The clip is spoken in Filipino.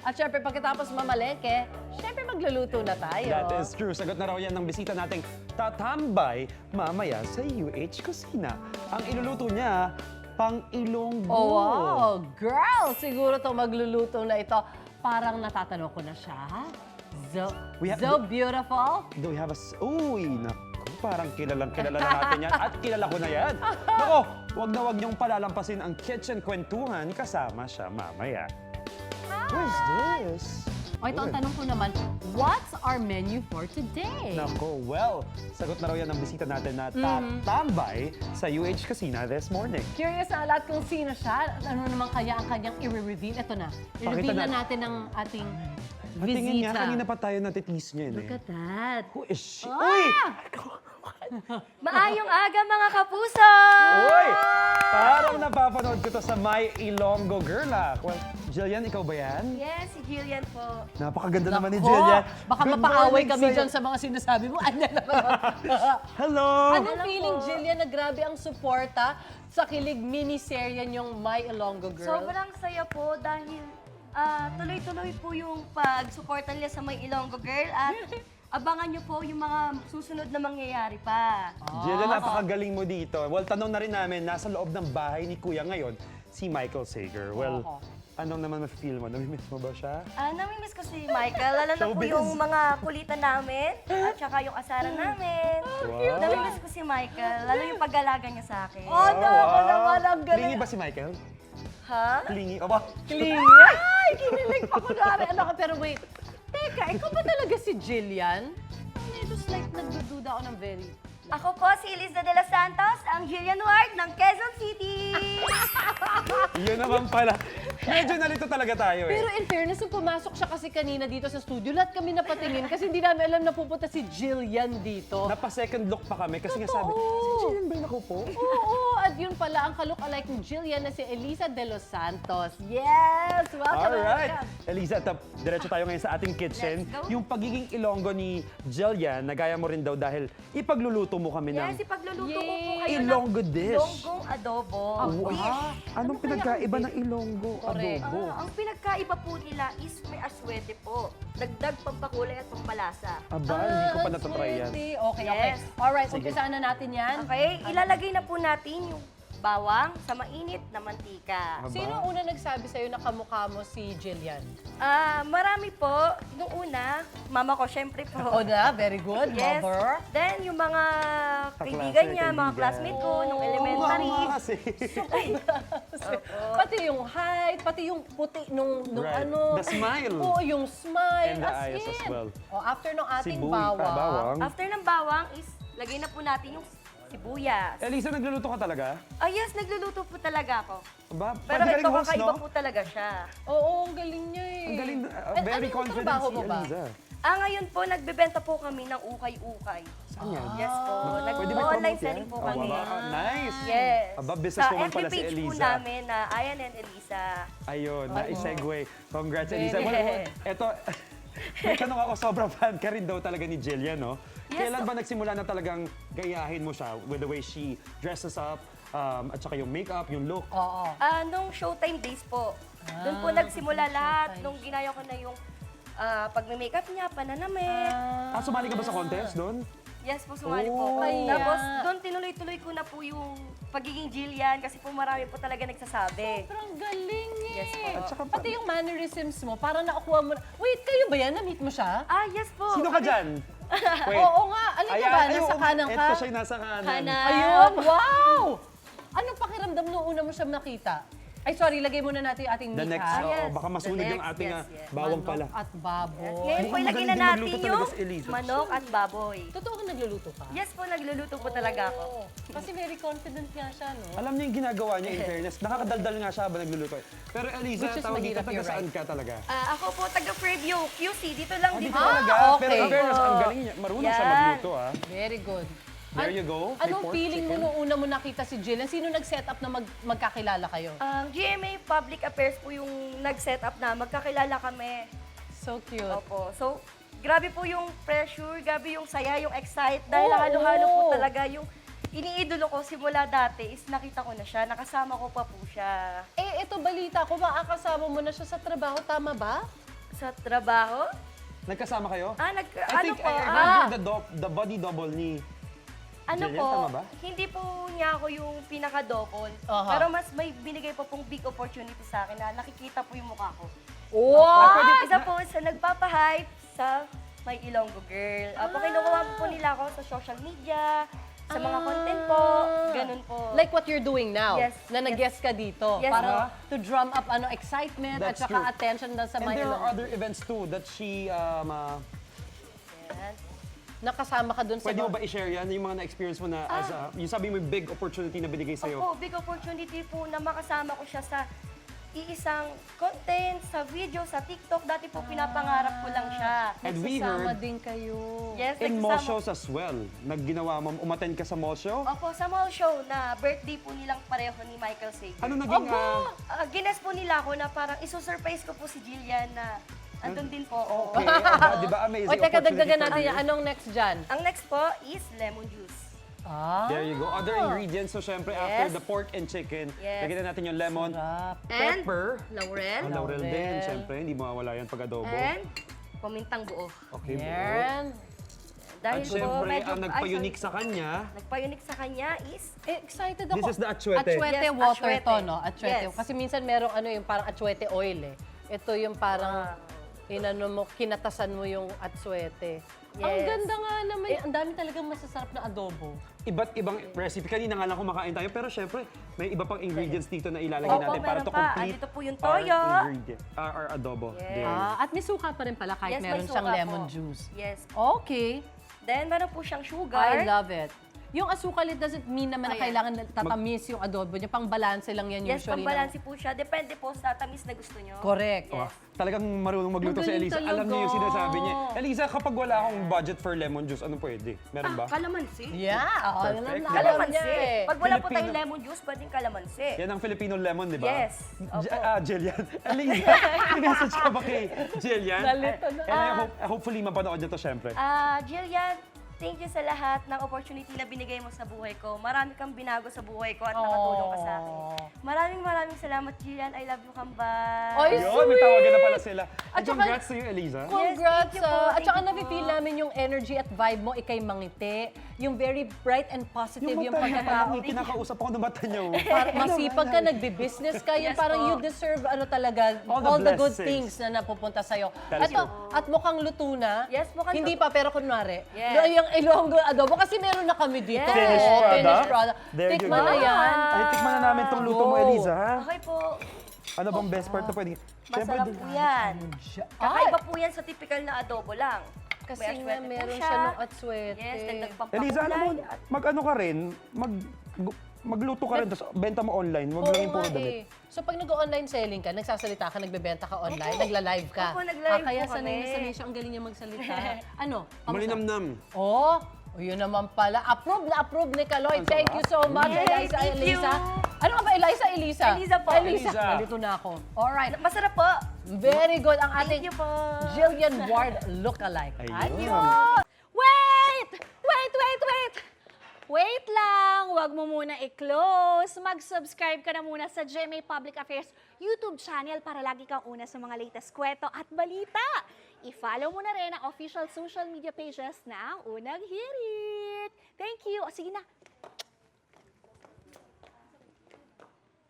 At syempre, pagkatapos mamalengke, syempre magluluto na tayo. That is true. Sagot na raw yan ng bisita nating tatambay mamaya sa UH Kusina. Ang iluluto niya, pang-Ilonggo. Oh, wow! Girl! Siguro to magluluto na ito. Parang natatanong ko na siya. So beautiful. Do we have a... Uy, naku, parang kilala na natin yan. At kilala ko na yan. Nako, wag niyong palalampasin ang kitchen kwentuhan. Kasama siya mamaya. What's this? O ito ang tanong ko naman, what's our menu for today? Nako, well, sagot na raw yan ng bisita natin na tatambay sa UH Kusina this morning. Curious na lahat kung sino siya. At ano naman kaya ang kanyang i-reveal? Ito na. I-reveal na natin ang ating Tingin bisita. nga, kanina pa tayo natitis niya Look eh. at that. Who is she? Ah! Uy! Maayong aga mga kapuso! Uy! Parang napapanood ko to sa My Ilonggo Girl ah. Well, Jillian, ikaw ba yan? Yes, si Jillian po. Napakaganda naman ni Nako, Jillian. baka Good mapaaway morning kami sa'yo. dyan sa mga sinasabi mo. Hello! Anong Hello feeling, po. Jillian, na grabe ang suporta sa kilig miniserye niyong My Ilonggo Girl? Sobrang saya po dahil tuloy-tuloy po yung pag-suporta nila sa May Ilonggo Girl at abangan niyo po yung mga susunod na mangyayari pa. Jillian, napakagaling mo dito. Well, tanong na rin namin, nasa loob ng bahay ni Kuya ngayon, si Michael Sager. Well, Oo. anong naman ma-feel mo? Namimiss mo ba siya? Namimiss ko si Michael, lalo na po Showbiz. yung mga kulitan namin at saka yung asaran namin. Wow. Namimiss ko si Michael, lalo yung pag-alaga niya sa akin. Oh, nako naman, ang galing. Clingy ba si Michael? Ha? Clingy? Aba, Clingy? Ay, kinilig pa ko na. Ano ka, pero wait. Teka, ikaw ba talaga si Jillian? It was like, nagdududa ako ng very... Ako po si Eliza de los Santos, ang Jillian Ward ng Quezon City. yun naman pala. Medyo nalito talaga tayo eh. Pero in fairness, nung pumasok siya kasi kanina dito sa studio, lahat kami napatingin kasi hindi namin alam na pupunta si Jillian dito. Napa-second look pa kami kasi nga sabi, Totoo. si Jillian ba yung nakaupo? Oo, at yun pala ang ka-look-alike ni Jillian na si Eliza de los Santos. Yes! Welcome! Alright. welcome. Elisa, diretso tayo ngayon sa ating kitchen. Let's go. Yung pagiging Ilonggo ni Jillian, nagaya mo rin daw dahil ipagluluto mo kami ng... Yes, ipagluluto ko po Yay! kayo Ilonggo ng dish. Ilonggong adobo. Dish. Anong pinagkaiba ng Ilonggo Correct. adobo? Ang pinagkaiba po nila is may aswete po. Dagdag pampakulay at pampalasa. Aba, hindi ko pa natatry yan. Swerte. Okay, okay. Yes. Alright, Sige. umpisahan na natin yan. Okay, ilalagay na po natin yung bawang sa mainit na mantika. Aba. Sino ang una nagsabi sa'yo na kamukha mo si Jillian? Marami po. Nung una, mama ko syempre po. O na, very good, Yes. mother. Then, yung mga Kaklase, kaibigan niya, mga kaibigan. classmate ko, nung Oo elementary. nga kasi. Pati yung height, pati yung puti nung Right. ano. The smile. Oo, yung smile. And the as eyes as in. well. O, after nung ating Sibuyas, bawang. After ng bawang is, lagay na po natin yung sibuyas. Elisa, nagluluto ka talaga? Yes, nagluluto po talaga ako. Aba, Pero pwede ka ito, ring host, kakaiba no? po talaga siya. Oo, ang galing niya eh. Ang galing, very anong confident trabaho si mo ba? Eliza. Ngayon po, nagbebenta po kami ng ukay-ukay. Saan yan? Yes po. Pwede ba Nag-online i-promote selling yan? po Oh, kami. aba, nice. Yes. Aba, businesswoman Sa pala FB si page po Eliza. namin na Ayan and Elisa. Ayun, na-segue. Congrats, Elisa. Very. Well, eto, may tanong ako, sobrang fan ka rin daw talaga ni Jillian, no? Yes. Kailan ba nagsimula na talagang gayahin mo siya with the way she dresses up, at saka yung makeup, yung look? Oo. Nung Showtime days po. Doon po nagsimula lahat. Nung ginaya ko na yung pag-makeup niya, pananamit. Sumali ka ba sa contest doon? Yes po, sumali Oh. po ako. Kaya. Tapos doon tinuloy-tuloy ko na po yung pagiging Jillian kasi po marami po talaga nagsasabi. Sobrang galing eh. Yes po. At saka Pati yung mannerisms mo, parang nakuha mo na. Wait, kayo ba yan? Na-meet mo siya? Yes po. Sino ka dyan? Wait. Oo nga. Alin ka ba? Nasa kanan ka? Ito siya yung nasa kanan. Kanan. Ayun, wow! Anong pakiramdam nung una mo siya nakita? Ay, sorry, lagay muna natin yung ating The meat, next, ha? yes. baka masunog The yung next, ating yes, yes. bawang Manok pala. at baboy. Ngayon po Mukhang ilagay magaling na din natin magluto yung talaga si Eliza. manok at baboy. Totoo ka nagluluto ka? Yes po, nagluluto po talaga ako. Oo. Kasi very confident nga siya, no? Alam niya yung ginagawa niya, in fairness. Nakakadaldal nga siya habang nagluluto. Pero Eliza, Which is tawag dito, mahirap, taga you're saan right. ka talaga? Ako po, taga Fairview, QC. Dito lang, Dito dito. talaga. okay. Pero in fairness, ang galing niya. Marunong siya Yan. magluto, ah. Very good. There you go. May Anong pork feeling mo chicken. nung una mo nakita si Jillian? Sino nag-set up na magkakilala kayo? GMA Public Affairs po yung nag-set up na magkakilala kami. So cute. Opo. So, grabe po yung pressure, grabe yung saya, yung excite. Dahil Oo. halo-halo po talaga yung iniidolo ko simula dati is nakita ko na siya, nakasama ko pa po siya. Eh, ito balita ko, makakasama mo na siya sa trabaho, tama ba? Sa trabaho? Nagkasama kayo? I I think po? I heard you're the body double ni... Ano Jillian, po, tama ba? hindi po niya ako yung pinaka-double. Aha. Pero mas may binigay po pong big opportunity sa akin na nakikita po yung mukha ko. Wow! Isa po sa nagpapahype sa My Ilonggo Girl. Kinukuha po nila ako sa social media, sa mga content po, ganun po. Like what you're doing now, Yes, na nag-guest ka dito. Yes, para to drum up excitement at That's saka true. attention dun sa And mga there ilong. are other events too that she... Yan. Nakasama ka dun sa pwede mo ba i-share yan? Yung mga na-experience mo na as yung sabi mo yung big opportunity na binigay sa'yo. Opo, big opportunity po na makasama ko siya sa iisang content, sa video, sa TikTok. Dati po pinapangarap ko lang siya. And we Nagsasama heard din kayo. Yes, in mall nagsasama- shows as well. Nagginawa mo, umattend ka sa mall show? Opo, sa mall show na birthday po nilang pareho ni Michael Sager. Ano naging... Gines po nila ako na parang isusurprise ko po si Jillian na andun din po. okay, di ba amazing O, teka, opportunity dagdagan for natin you? yan. Anong next dyan? Ang next po is lemon juice. There you go. Other ingredients. So, syempre, after Yes. the pork and chicken, Yes. lagyan na natin yung lemon, Sarap. And pepper, laurel. laurel din. Laurel. Syempre, hindi mawawala yan pag adobo. And pamintang buo. Okay, buo. Yan. Dahil At po syempre, medyo... ang nagpa-unique sa kanya, Nagpa-unique sa kanya is... Excited ako. This is the atsuete. Atsuete Yes, water atsuete. to, no? Atsuete. Yes. Kasi minsan merong yung parang atsuete oil eh. Ito yung parang kinatasan mo yung atsuete. Ang Yes. ganda nga naman. Ang dami talagang masasarap na adobo. iba't ibang recipe. Kanina nga lang kumakain tayo, pero syempre, may iba pang ingredients dito na ilalagay Opo, natin para meron to pa. complete Andito po yung our toyo. ingredient, our adobo. Yes. There. At may suka pa rin pala kahit Yes, may meron siyang suka lemon po. juice. Yes. Okay. Then, meron po siyang I sugar. love it. Yung asukal, it doesn't mean naman na Ayan. kailangan tatamis yung adobo niya. Pang balanse lang yan Yes, usually. pambalansi po siya. Depende po sa tamis na gusto nyo. Correct. Yes. Talagang marunong magluto si Magaling Eliza. Alam niyo yung talaga. sinasabi niya. Eliza, kapag wala akong budget for lemon juice, ano pwede? Meron ba? Kalamansi. Yeah. Oh, Perfect. alam Kalamansi. niya eh. Pag wala po Filipino. tayong lemon juice, pwedeng kalamansi. Yan ang Filipino lemon, di ba? Yes. Opo. Jillian. Eliza, pinasage ka ba kay Jillian? Nalito na. And I hopefully mapanood niya to, syempre. Jillian, thank you sa lahat ng opportunity na binigay mo sa buhay ko. Marami kang binago sa buhay ko at nakatulong ka sa akin. Maraming salamat, Jillian. I love you, kambal. Oy, Yun, may tawagan na pala sila. At And saka- congrats to you, Eliza. Congrats! Yes, thank you po, At thank saka you po. nafe-feel namin yung energy at vibe mo, ikay mangiti. Yung very bright and positive yung mata niya, pagkatao. parang kinakausap ako ng mata niyo. Parang masipag ka, nagbe-business ka, yung Yes parang po. you deserve talaga, All the the good blessings. things na napupunta sa'yo. That is Ito, at mukhang luto na. Yes, mukhang Hindi pa, pero kunwari. Yes. Yung Ilonggo adobo, kasi meron na kami dito. Yes. Finished product. Finished product. There you Tikman go. na yan. Ay, tikman na namin tong luto mo, Go. Eliza, ha? Okay po. Ano bang best part na pwede? Masarap po yan. Kakaiba po yan sa typical na adobo lang. Kasi May nga aswete po meron siya. siya ng atswete. Yes, dagdag pang Eliza, alam mo, pakulay at- mag-ano ka rin, magluto ka rin, tapos benta mo online, wag lang yung puro nga damit. So pag nag-online selling ka, nagsasalita ka, nagbebenta ka online, nagla-live ka. Opo, nag-live Kaya po sanay na kami. sanay siya, ang galing niya magsalita. Ano? Malinamnam. Oh, yun naman pala. Approve ni Kaloy. Thank you so much, Yay, Eliza. thank you. Eliza. Ano ka ba, Eliza? Eliza? Eliza po. Eliza. Nalito na ako. Alright. Masarap po. Very good ang Thank ating you po. Jillian Ward look-alike. Ayun. Wait! Wait lang! Huwag mo muna i-close. Mag-subscribe ka na muna sa GMA Public Affairs YouTube channel para lagi kang una sa mga latest kwento at balita. I-follow mo na rin ang official social media pages ng Unang Hirit. Thank you. O sige na,